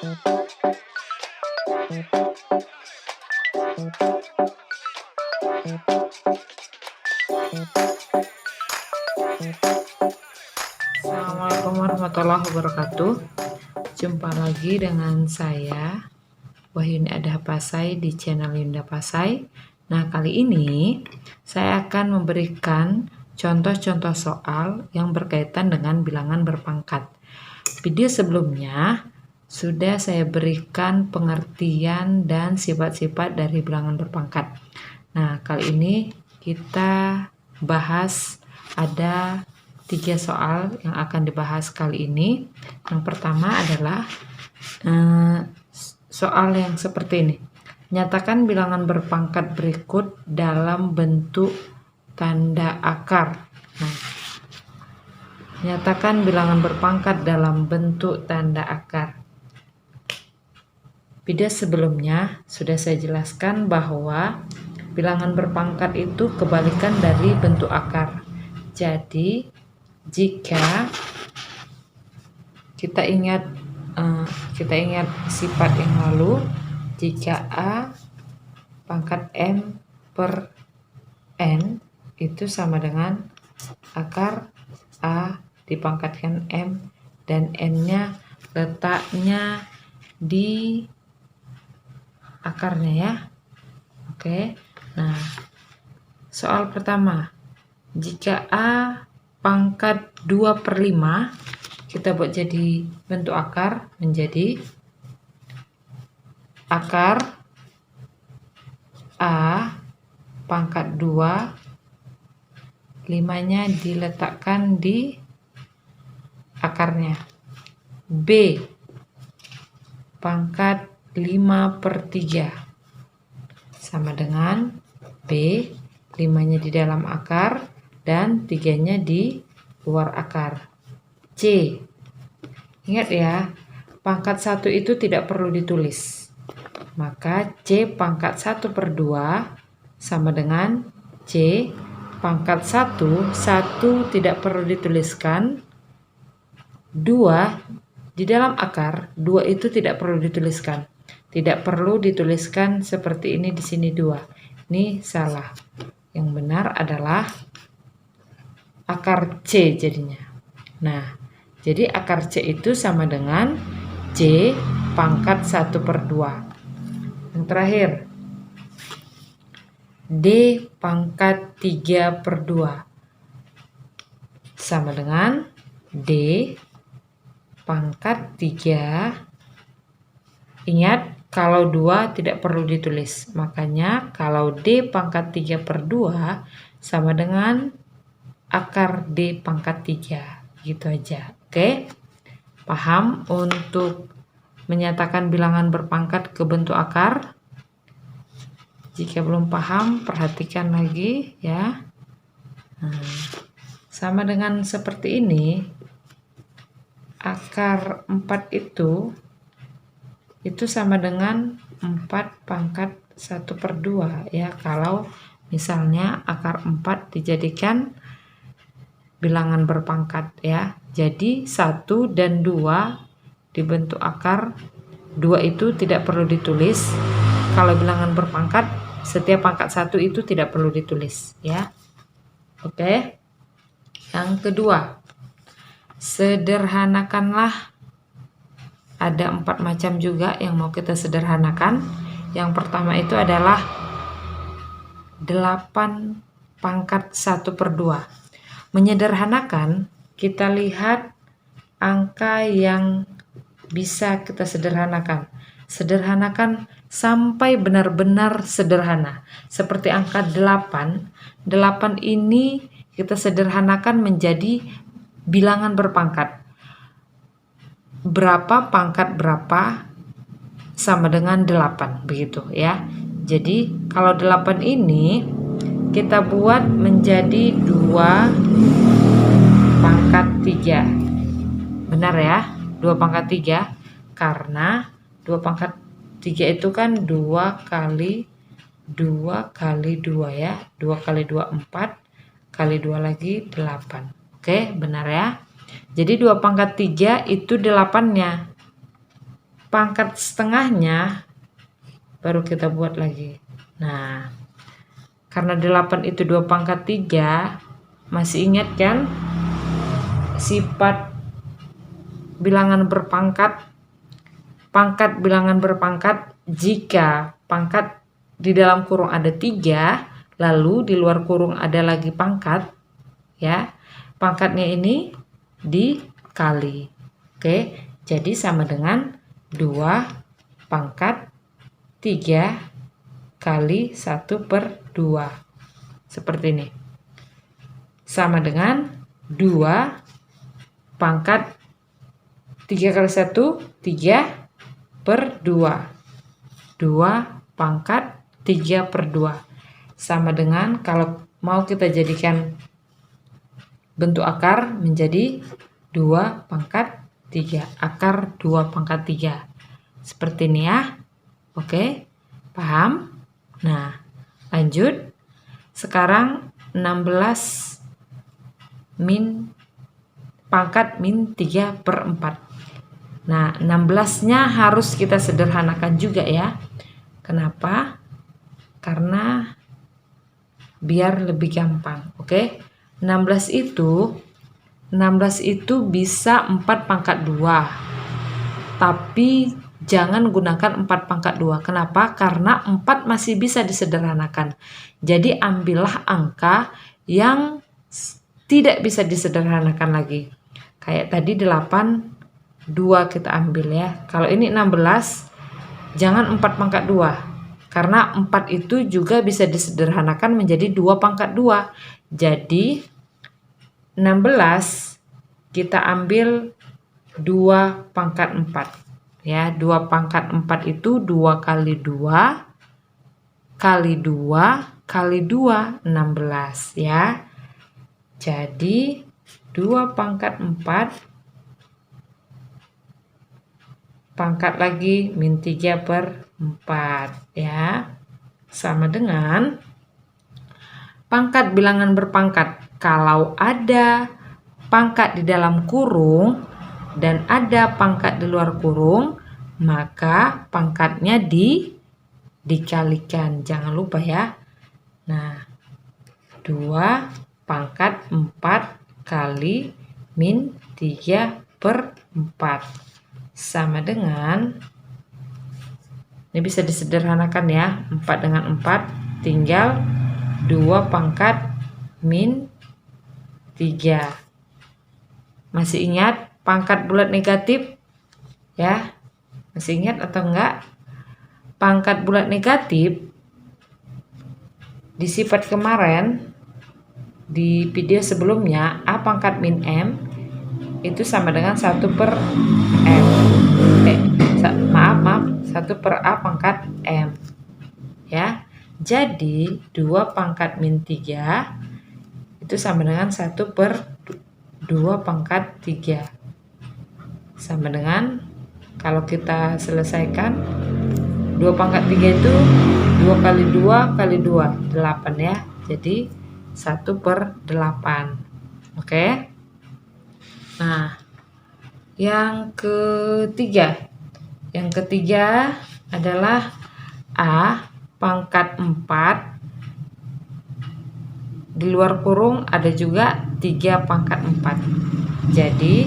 Assalamualaikum warahmatullahi wabarakatuh. Jumpa lagi dengan saya Wahyuni Adha Pasai di channel Yunda Pasai. Nah, kali ini saya akan memberikan contoh-contoh soal yang berkaitan dengan bilangan berpangkat. Video sebelumnya sudah saya berikan pengertian dan sifat-sifat dari bilangan berpangkat. Nah, kali ini kita bahas ada 3 soal yang akan dibahas kali ini. Yang pertama adalah soal yang seperti ini. Nyatakan bilangan berpangkat berikut dalam bentuk tanda akar. Nah, nyatakan bilangan berpangkat dalam bentuk tanda akar. Video sebelumnya sudah saya jelaskan bahwa bilangan berpangkat itu kebalikan dari bentuk akar. Jadi, jika kita ingat sifat yang lalu, jika A pangkat M per N itu sama dengan akar A dipangkatkan M dan N-nya letaknya di akarnya ya. Oke. Nah, soal pertama, jika A pangkat 2/5, kita buat jadi bentuk akar menjadi akar A pangkat 2, 5-nya diletakkan di akarnya. B pangkat 5/3 sama dengan B, 5-nya di dalam akar dan 3-nya di luar akar. C, ingat ya, pangkat 1 itu tidak perlu ditulis. Maka C pangkat 1/2 sama dengan C pangkat 1 tidak perlu dituliskan. 2 di dalam akar, 2 itu tidak perlu dituliskan. Tidak perlu dituliskan seperti ini di sini 2. Ini salah. Yang benar adalah akar C jadinya. Nah, jadi akar C itu sama dengan C pangkat 1/2. Yang terakhir, D pangkat 3/2 sama dengan D pangkat 3. Ingat, kalau 2 tidak perlu ditulis. Makanya kalau D pangkat 3/2 sama dengan akar D pangkat 3. Gitu aja. Oke? Paham untuk menyatakan bilangan berpangkat ke bentuk akar? Jika belum paham, perhatikan lagi ya. Nah, sama dengan seperti ini, akar 4 itu sama dengan 4 pangkat 1/2 ya. Kalau misalnya akar 4 dijadikan bilangan berpangkat ya. Jadi 1 dan 2 dibentuk akar. 2 itu tidak perlu ditulis. Kalau bilangan berpangkat, setiap pangkat 1 itu tidak perlu ditulis ya. Oke. Yang kedua, sederhanakanlah. Ada 4 macam juga yang mau kita sederhanakan. Yang pertama itu adalah 8 pangkat 1/2. Menyederhanakan, kita lihat angka yang bisa kita sederhanakan. Sederhanakan sampai benar-benar sederhana. Seperti angka 8. 8 ini kita sederhanakan menjadi bilangan berpangkat. Berapa pangkat berapa sama dengan 8, begitu ya. Jadi kalau 8 ini kita buat menjadi 2 pangkat 3. Benar ya, 2 pangkat 3, karena 2 pangkat 3 itu kan 2 kali 2 kali 2 ya. 2 kali 2 4, kali 2 lagi 8. Oke, benar ya. Jadi 2 pangkat 3 itu 8-nya. pangkat setengahnya baru kita buat lagi. Nah, karena 8 itu 2 pangkat 3, masih ingat kan sifat bilangan berpangkat? Pangkat bilangan berpangkat jika pangkat di dalam kurung ada 3, lalu di luar kurung ada lagi pangkat, ya. Pangkatnya ini dikali. Oke, jadi sama dengan 2 pangkat 3 kali 1/2. Seperti ini. Sama dengan 2 pangkat 3 kali 1, 3/2. 2 pangkat 3/2. Sama dengan kalau mau kita jadikan bentuk akar menjadi 2 pangkat 3. Akar 2 pangkat 3. Seperti ini ya. Oke, paham? Nah, lanjut. Sekarang 16 pangkat min 3/4. Nah, 16-nya harus kita sederhanakan juga ya. Kenapa? Karena biar lebih gampang. Oke. 16 itu bisa 4 pangkat 2. Tapi jangan gunakan 4 pangkat 2. Kenapa? Karena 4 masih bisa disederhanakan. Jadi ambillah angka yang tidak bisa disederhanakan lagi. Kayak tadi 8, 2 kita ambil ya. Kalau ini 16, jangan 4 pangkat 2. Karena 4 itu juga bisa disederhanakan menjadi 2 pangkat 2. Jadi 16 kita ambil 2 pangkat 4. Ya, 2 pangkat 4 itu 2 kali 2 kali 2 kali 2, 16 ya. Jadi 2 pangkat 4 pangkat lagi min 3/4 ya. Sama dengan pangkat bilangan berpangkat. Kalau ada pangkat di dalam kurung dan ada pangkat di luar kurung, maka pangkatnya dikalikan. Jangan lupa ya. Nah, 2 pangkat 4 kali min 3/4 sama dengan, ini bisa disederhanakan ya, 4 dengan 4 tinggal 2 pangkat min 3. Masih ingat pangkat bulat negatif? Ya, masih ingat atau enggak? Pangkat bulat negatif di sifat kemarin di video sebelumnya, A pangkat min M itu sama dengan 1/M. Maaf 1/A pangkat M ya. Jadi 2 pangkat min 3 itu sama dengan 1/2 pangkat 3. Sama dengan, kalau kita selesaikan, 2 pangkat 3 itu 2 kali 2 kali 2, 8 ya. Jadi 1/8. Oke. Nah, yang ketiga adalah A pangkat 4 di luar kurung ada juga 3 pangkat 4. Jadi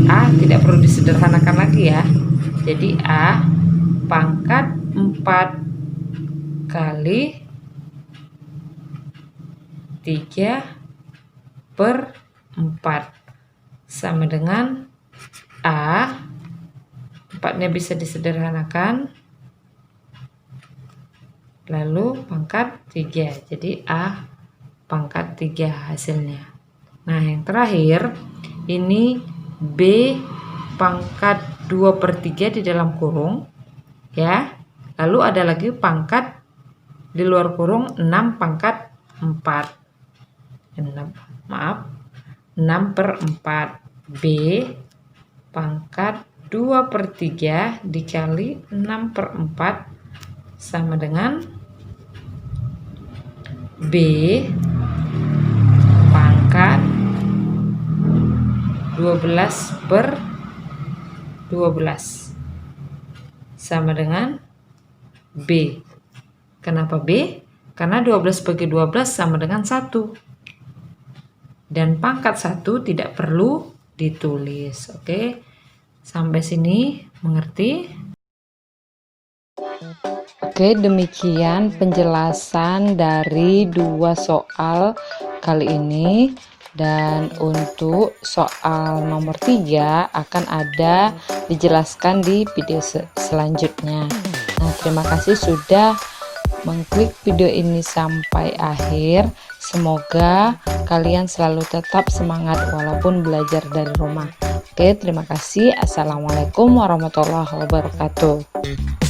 A tidak perlu disederhanakan lagi ya. Jadi A pangkat 4 kali 3/4 sama dengan A, 4-nya bisa disederhanakan, lalu pangkat 3. Jadi A pangkat 3 hasilnya. Nah, yang terakhir ini B pangkat 2/3 di dalam kurung ya. Lalu ada lagi pangkat di luar kurung 6 pangkat 4. 6/4. B pangkat 2/3 dikali 6/4 sama dengan B pangkat 12/12. sama dengan B. Kenapa B? Karena 12 bagi 12 sama dengan 1. Dan pangkat 1 tidak perlu ditulis. Oke. Sampai sini mengerti? Oke, demikian penjelasan dari 2 soal kali ini. Dan untuk soal nomor 3 akan ada dijelaskan di video selanjutnya. Nah, terima kasih sudah mengklik video ini sampai akhir. Semoga kalian selalu tetap semangat walaupun belajar dari rumah. Oke, terima kasih. Assalamualaikum warahmatullahi wabarakatuh.